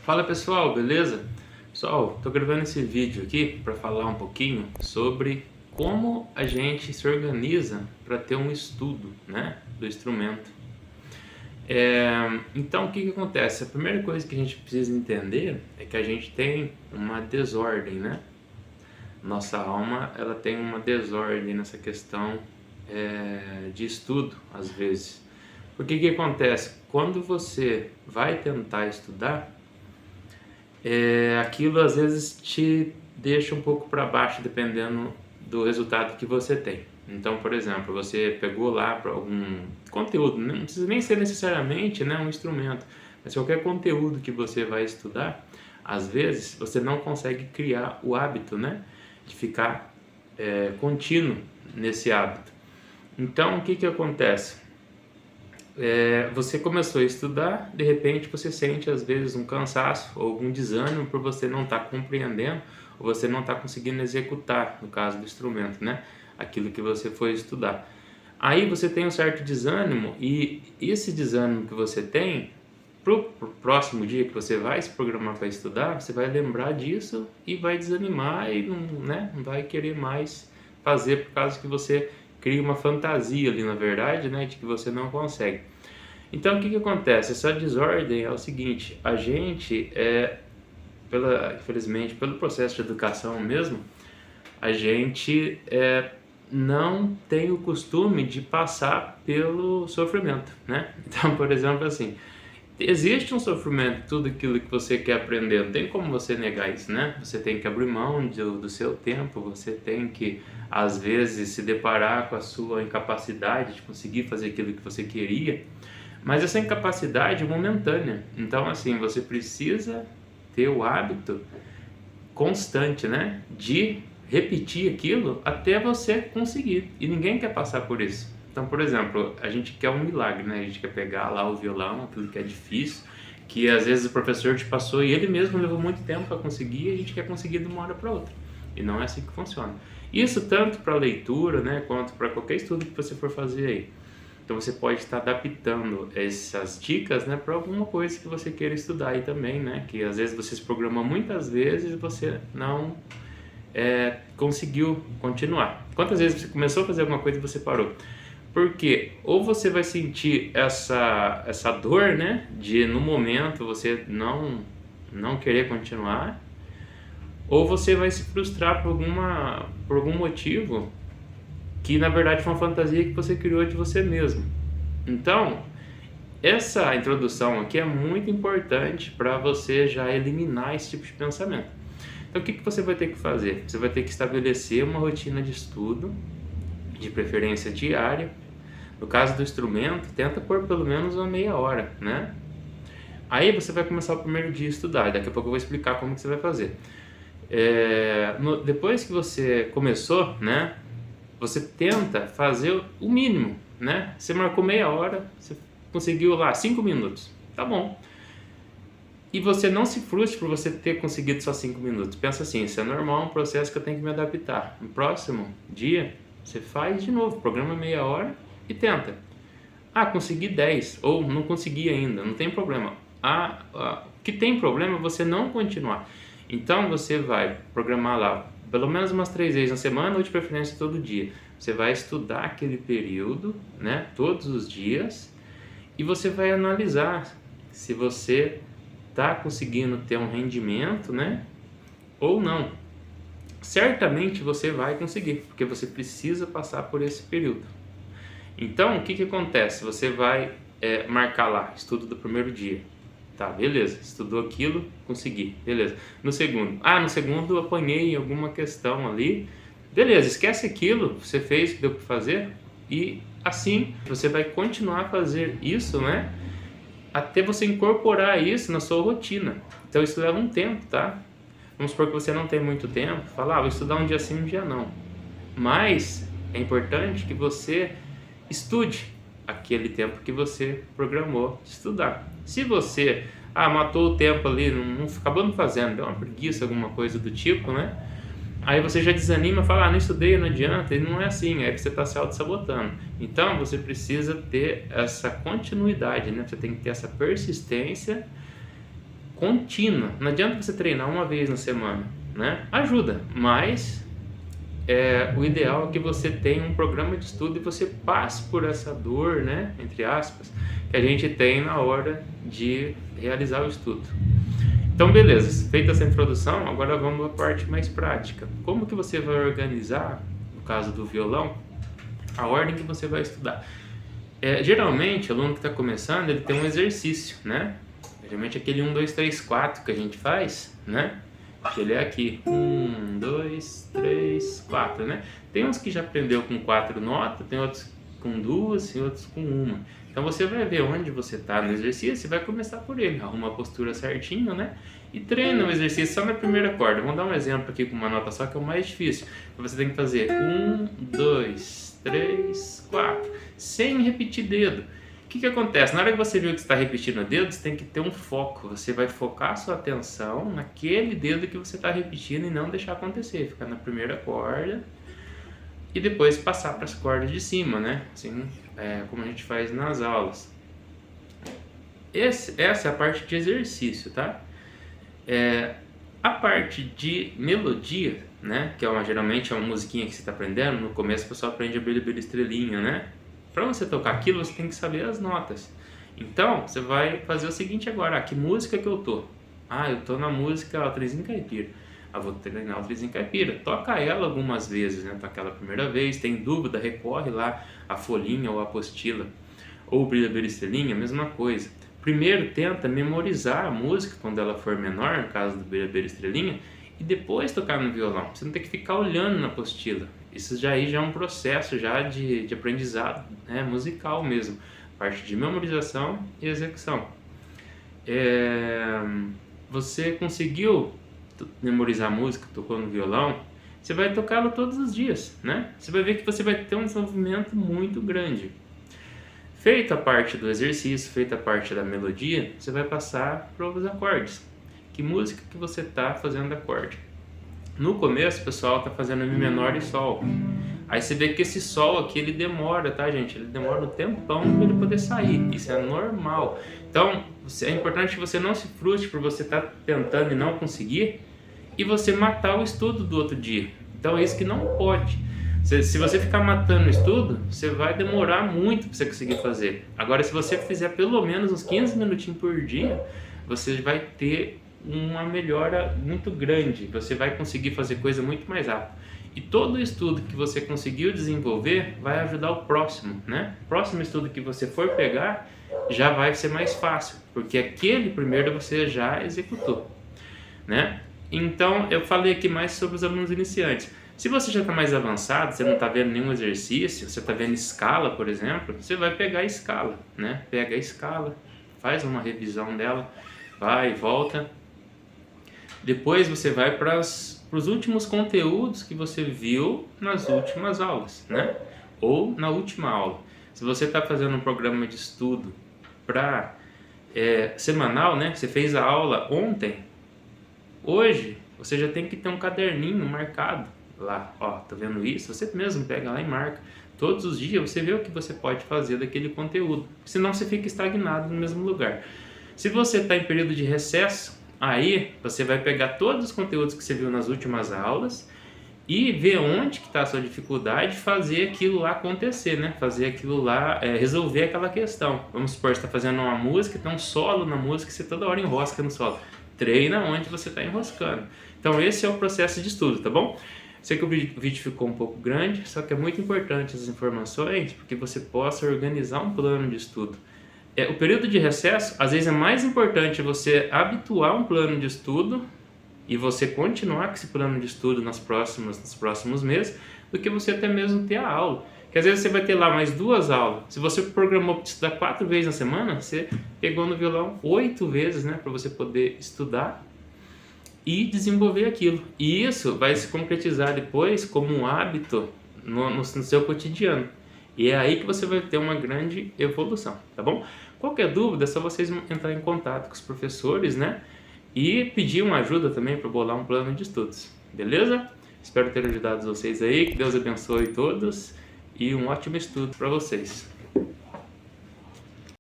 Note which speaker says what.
Speaker 1: Fala pessoal, beleza? Pessoal, tô gravando esse vídeo aqui para falar um pouquinho sobre como a gente se organiza para ter um estudo, né, do instrumento. Então, o que que acontece? A primeira coisa que a gente precisa entender é que a gente tem uma desordem, né? Nossa alma, ela tem uma desordem nessa questão de estudo, às vezes. Porque que acontece? Quando você vai tentar estudar, aquilo às vezes te deixa um pouco para baixo, dependendo do resultado que você tem. Então, por exemplo, você pegou lá para algum conteúdo, não precisa nem ser necessariamente, né, um instrumento, mas qualquer conteúdo que você vai estudar, às vezes você não consegue criar o hábito, né, de ficar contínuo nesse hábito. Então, o que que acontece? Você começou a estudar, de repente você sente às vezes um cansaço ou algum desânimo por você não estar compreendendo ou você não estar conseguindo executar, no caso do instrumento, né? Aquilo que você foi estudar. Aí você tem um certo desânimo e esse desânimo que você tem, pro próximo dia que você vai se programar para estudar, você vai lembrar disso e vai desanimar e não, né, não vai querer mais fazer por causa que você cria uma fantasia ali, na verdade, né, de que você não consegue. Então, o que que acontece? Essa desordem é o seguinte: a gente, infelizmente, pelo processo de educação mesmo, a gente não tem o costume de passar pelo sofrimento, né? Então, por exemplo, assim, existe um sofrimento, tudo aquilo que você quer aprender, não tem como você negar isso, né? Você tem que abrir mão do seu tempo, você tem que, às vezes, se deparar com a sua incapacidade de conseguir fazer aquilo que você queria, mas essa incapacidade é momentânea. Então, assim, você precisa ter o hábito constante, né, de repetir aquilo até você conseguir. E ninguém quer passar por isso. Então, por exemplo, a gente quer um milagre, né? A gente quer pegar lá o violão, aquilo que é difícil, que às vezes o professor te passou e ele mesmo levou muito tempo para conseguir, e a gente quer conseguir de uma hora para outra. E não é assim que funciona. Isso tanto para leitura, né, quanto para qualquer estudo que você for fazer aí. Então você pode estar adaptando essas dicas, né, para alguma coisa que você queira estudar aí também, né? Que às vezes você se programa muitas vezes e você não conseguiu continuar. Quantas vezes você começou a fazer alguma coisa e você parou? Porque ou você vai sentir essa dor, né, de no momento você não querer continuar, ou você vai se frustrar por algum motivo que na verdade foi uma fantasia que você criou de você mesmo. Então, essa introdução aqui é muito importante para você já eliminar esse tipo de pensamento. Então, o que que você vai ter que fazer? Você vai ter que estabelecer uma rotina de estudo, de preferência diária. No caso do instrumento, tenta pôr pelo menos uma meia hora, né? Aí você vai começar o primeiro dia a estudar. Daqui a pouco eu vou explicar como que você vai fazer. Depois que você começou, né? Você tenta fazer o mínimo, né? Você marcou meia hora, você conseguiu lá 5 minutos, tá bom. E você não se frustre por você ter conseguido só 5 minutos. Pensa assim, isso é normal, é um processo que eu tenho que me adaptar. No próximo dia, você faz de novo, programa meia hora e tenta. Ah, consegui 10, ou não consegui ainda, não tem problema. O que tem problema é você não continuar. Então você vai programar lá pelo menos umas 3 vezes na semana ou de preferência todo dia. Você vai estudar aquele período, né, todos os dias, e você vai analisar se você está conseguindo ter um rendimento, né, ou não. Certamente você vai conseguir, porque você precisa passar por esse período. Então, o que que acontece? Você vai marcar lá, estudo do primeiro dia. Tá, beleza, estudou aquilo, consegui, beleza. No segundo eu apanhei alguma questão ali, beleza, esquece aquilo, você fez o que deu para fazer e assim você vai continuar a fazer isso, né? Até você incorporar isso na sua rotina. Então isso leva um tempo, tá? Vamos supor que você não tem muito tempo, fala, vou estudar um dia sim, um dia não. Mas é importante que você estude aquele tempo que você programou de estudar. Se você matou o tempo ali, acabou não fazendo, deu uma preguiça, alguma coisa do tipo, né? Aí você já desanima e fala, não estudei, não adianta, e não é assim, aí você está se auto-sabotando. Então você precisa ter essa continuidade, né? Você tem que ter essa persistência contínua. Não adianta você treinar uma vez na semana, né? Ajuda, mas o ideal é que você tenha um programa de estudo e você passe por essa dor, né, entre aspas, que a gente tem na hora de realizar o estudo. Então, beleza, feita essa introdução, agora vamos à parte mais prática. Como que você vai organizar, no caso do violão, a ordem que você vai estudar? Geralmente, o aluno que está começando, ele tem um exercício, né? Geralmente aquele 1, 2, 3, 4 que a gente faz, né? Que ele é aqui, 1, 2, 3, 4, né? Tem uns que já aprendeu com 4 notas, tem outros com 2 e outros com 1. Então você vai ver onde você está no exercício e vai começar por ele. Arruma a postura certinho, né? E treina o exercício só na primeira corda. Vamos dar um exemplo aqui com uma nota só, que é o mais difícil. Você tem que fazer 1, 2, 3, 4, sem repetir dedo. O que acontece? Na hora que você viu que está repetindo o dedo, você tem que ter um foco. Você vai focar a sua atenção naquele dedo que você está repetindo e não deixar acontecer. Ficar na primeira corda e depois passar para as cordas de cima, né? Assim, como a gente faz nas aulas. Essa é a parte de exercício, tá? A parte de melodia, né? Que geralmente é uma musiquinha que você está aprendendo. No começo o pessoal aprende a Brilha, Brilha, Estrelinha, né? Para você tocar aquilo, você tem que saber as notas. Então, você vai fazer o seguinte agora. Que música que eu tô? Eu tô na música Trezinho Caipira. Vou treinar o Trezinho Caipira. Toca ela algumas vezes, né? Toca ela a primeira vez. Tem dúvida, recorre lá a folhinha ou a apostila. Ou Brilha, Brilha, Estrelinha, mesma coisa. Primeiro, tenta memorizar a música quando ela for menor, no caso do Brilha, Brilha, Estrelinha. E depois tocar no violão. Você não tem que ficar olhando na apostila. Isso já é um processo já de aprendizado, né, musical mesmo, parte de memorização e execução. Você conseguiu memorizar a música, tocou no violão, você vai tocá-lo todos os dias, né? Você vai ver que você vai ter um desenvolvimento muito grande. Feita a parte do exercício, feita a parte da melodia, você vai passar para os acordes. Que música que você está fazendo acorde? No começo, o pessoal tá fazendo Mi menor e Sol. Aí você vê que esse Sol aqui, ele demora, tá, gente? Ele demora um tempão para ele poder sair. Isso é normal. Então, é importante que você não se frustre por você estar tentando e não conseguir e você matar o estudo do outro dia. Então, é isso que não pode. Se você ficar matando o estudo, você vai demorar muito para você conseguir fazer. Agora, se você fizer pelo menos uns 15 minutinhos por dia, você vai ter uma melhora muito grande, você vai conseguir fazer coisa muito mais rápido. E todo o estudo que você conseguiu desenvolver vai ajudar o próximo, né? O próximo estudo que você for pegar já vai ser mais fácil, porque aquele primeiro você já executou, né? Então, eu falei aqui mais sobre os alunos iniciantes. Se você já está mais avançado, você não está vendo nenhum exercício, você está vendo escala, por exemplo, você vai pegar a escala, né? Pega a escala, faz uma revisão dela, vai e volta. Depois você vai para os últimos conteúdos que você viu nas últimas aulas, né? Ou na última aula. Se você está fazendo um programa de estudo para semanal, né? Você fez a aula ontem, hoje você já tem que ter um caderninho marcado lá. Ó, tá vendo isso? Você mesmo pega lá e marca. Todos os dias você vê o que você pode fazer daquele conteúdo. Senão você fica estagnado no mesmo lugar. Se você está em período de recesso, aí você vai pegar todos os conteúdos que você viu nas últimas aulas e ver onde que está a sua dificuldade, fazer aquilo lá acontecer, né? Fazer aquilo lá, resolver aquela questão. Vamos supor, você está fazendo uma música, tem um solo na música, você toda hora enrosca no solo. Treina onde você está enroscando. Então esse é o processo de estudo, tá bom? Sei que o vídeo ficou um pouco grande, só que é muito importante essas informações, porque você possa organizar um plano de estudo. O período de recesso, às vezes é mais importante você habituar um plano de estudo e você continuar com esse plano de estudo nos próximos meses, do que você até mesmo ter a aula. Porque às vezes você vai ter lá mais 2 aulas. Se você programou para estudar 4 vezes na semana, você pegou no violão 8 vezes, né, para você poder estudar e desenvolver aquilo. E isso vai se concretizar depois como um hábito no seu cotidiano. E é aí que você vai ter uma grande evolução, tá bom? Qualquer dúvida é só vocês entrar em contato com os professores, né? E pedir uma ajuda também para bolar um plano de estudos, beleza? Espero ter ajudado vocês aí, que Deus abençoe todos e um ótimo estudo para vocês.